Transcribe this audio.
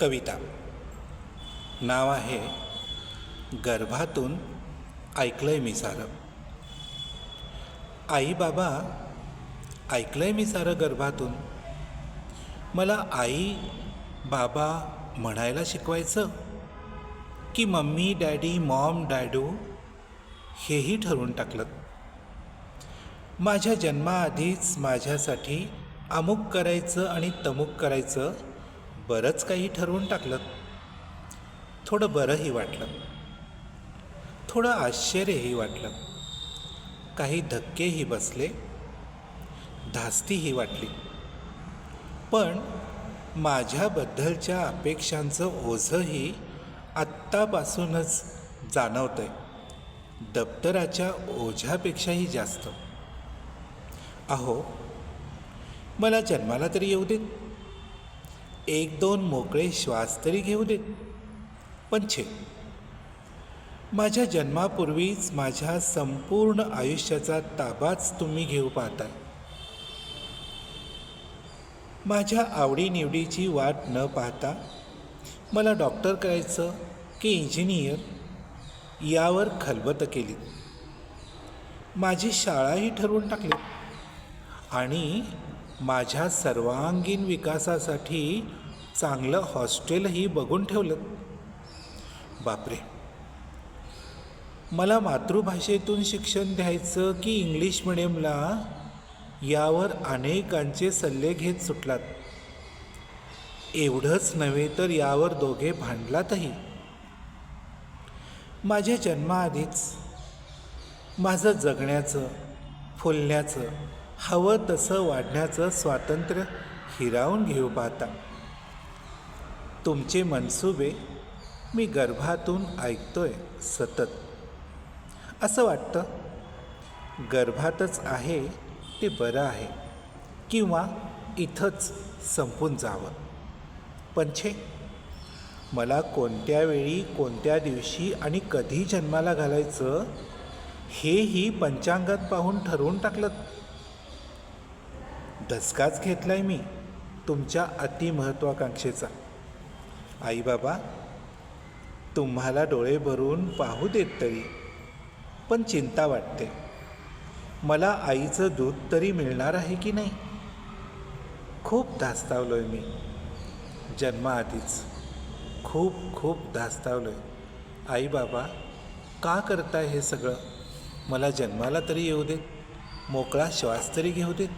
कविता. नाव आहे गर्भातून ऐकलंय मी सारं. आई बाबा, ऐकलंय मी सारं गर्भातून. मला आई बाबा म्हणायला शिकवायचं की मम्मी डॅडी मॉम डॅडू हेही ठरवून टाकलं. माझ्या जन्माआधीच माझ्यासाठी अमुक करायचं आणि तमुक करायचं बरंच काही ठरवून टाकलं. थोडं बरंही वाटलं, थोडं आश्चर्यही वाटलं, काही धक्केही बसले, धास्तीही वाटली. पण माझ्याबद्दलच्या अपेक्षांचं ओझंही आत्तापासूनच जाणवतंय, दप्तराच्या ओझ्यापेक्षाही जास्त. अहो, मला जन्माला तरी येऊ देत, एक दोन मोकळे श्वास तरी घेऊ देत. पण छे, माझ्या जन्मापूर्वीच माझ्या संपूर्ण आयुष्याचा ताबाच तुम्ही घेऊ पाहताय. माझ्या आवडीनिवडीची वाट न पाहता मला डॉक्टर करायचं की इंजिनियर यावर खलबत केली. माझी शाळाही ठरवून टाकली आणि माझ्या सर्वांगीण विकासासाठी चांगलं हॉस्टेलही बघून ठेवलं. बापरे, मला मातृभाषेतून शिक्षण द्यायचं की इंग्लिश मिडियमला यावर अनेकांचे सल्ले घेत सुटलात. एवढंच नव्हे तर यावर दोघे भांडलातही. माझ्या जन्माआधीच माझं जगण्याचं, फुलण्याचं, हवं तसं वाढण्याचं स्वातंत्र्य हिरावून घेऊ पाहता. तुमचे मनसुबे मी गर्भातून ऐकतोय सतत. असं वाटतं गर्भातच आहे ते बरं आहे किंवा इथंच संपून जावं. पण छे, मला कोणत्या वेळी, कोणत्या दिवशी आणि कधी जन्माला घालायचं हेही पंचांगात पाहून ठरवून टाकलं. धसकाच घेतलाय मी तुमच्या अतिमहत्वाकांक्षेचा. आई बाबा, तुम्हाला डोळे भरून पाहू देत तरी, पण चिंता वाटते, मला आईचं दूध तरी मिळणार आहे की नाही. खूप धास्तावलोय मी जन्माआधीच, खूप खूप धास्तावलोय. आई बाबा, का करताय हे सगळं? मला जन्माला तरी येऊ देत, मोकळा श्वास तरी घेऊ देत.